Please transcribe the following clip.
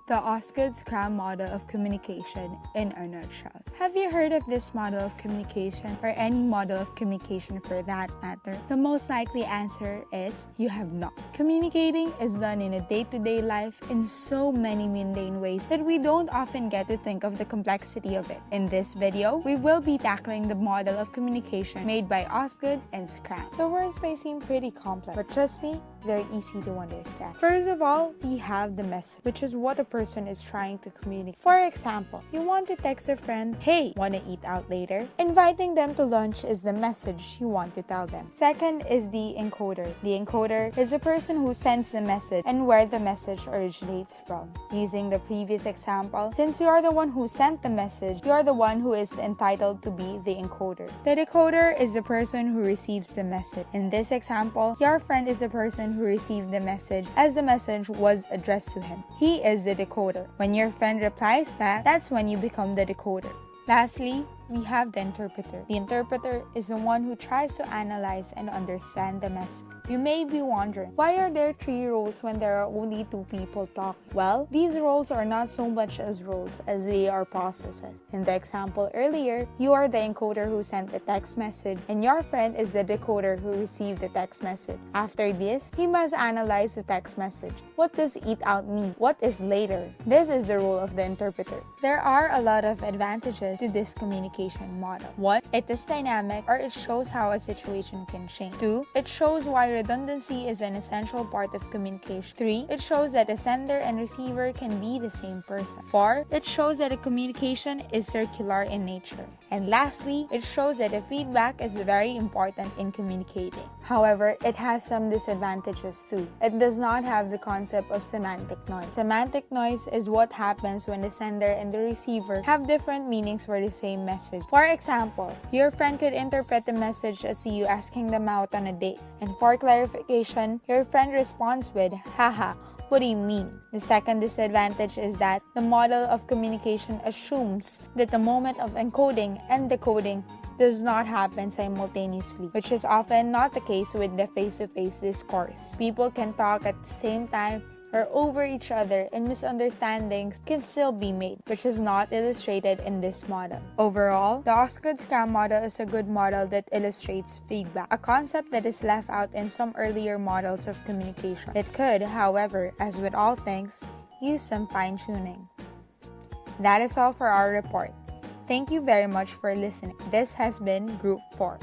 the Osgood Schramm model of communication in a nutshell. Have you heard of this model of communication, or any model of communication for that matter? The most likely answer is you have not. Communicating is done in a day-to-day life in so many mundane ways that we don't often get to think of the complexity of it. In this video, we will be tackling the model of communication made by Osgood and Schramm. The words may seem pretty complex, but trust me, they're easy to understand. First of all, we have the message, which is what a person is trying to communicate. For example, you want to text a friend, "Hey, wanna eat out later?" Inviting them to lunch is the message you want to tell them. Second is the encoder. The encoder is a person who sends the message and where the message originates from. Using the previous example, since you are the one who sent the message, you are the one who is entitled to be the encoder. The decoder is the person who receives the message. In this example, your friend is the person who received the message as the message was addressed to him. He is the decoder. When your friend replies back, that's when you become the decoder. Lastly, we have the interpreter. The interpreter is the one who tries to analyze and understand the message. You may be wondering, why are there 3 roles when there are only 2 people talking? Well, these roles are not so much as roles as they are processes. In the example earlier, you are the encoder who sent the text message and your friend is the decoder who received the text message. After this, he must analyze the text message. What does eat out mean? What is later? This is the role of the interpreter. There are a lot of advantages to this communication model. 1. It is dynamic, or it shows how a situation can change. 2. It shows why redundancy is an essential part of communication. 3. It shows that a sender and receiver can be the same person. 4. It shows that a communication is circular in nature. And lastly, it shows that a feedback is very important in communicating. However, it has some disadvantages too. It does not have the concept of semantic noise. Semantic noise is what happens when the sender and the receiver have different meanings for the same message. For example, your friend could interpret the message as you asking them out on a date. And for clarification, your friend responds with, "Haha, what do you mean?" The second disadvantage is that the model of communication assumes that the moment of encoding and decoding does not happen simultaneously, which is often not the case with the face-to-face discourse. People can talk at the same time or over each other, and misunderstandings can still be made, which is not illustrated in this model. Overall, the Osgood Schramm model is a good model that illustrates feedback, a concept that is left out in some earlier models of communication. It could, however, as with all things, use some fine-tuning. That is all for our report. Thank you very much for listening. This has been Group 4.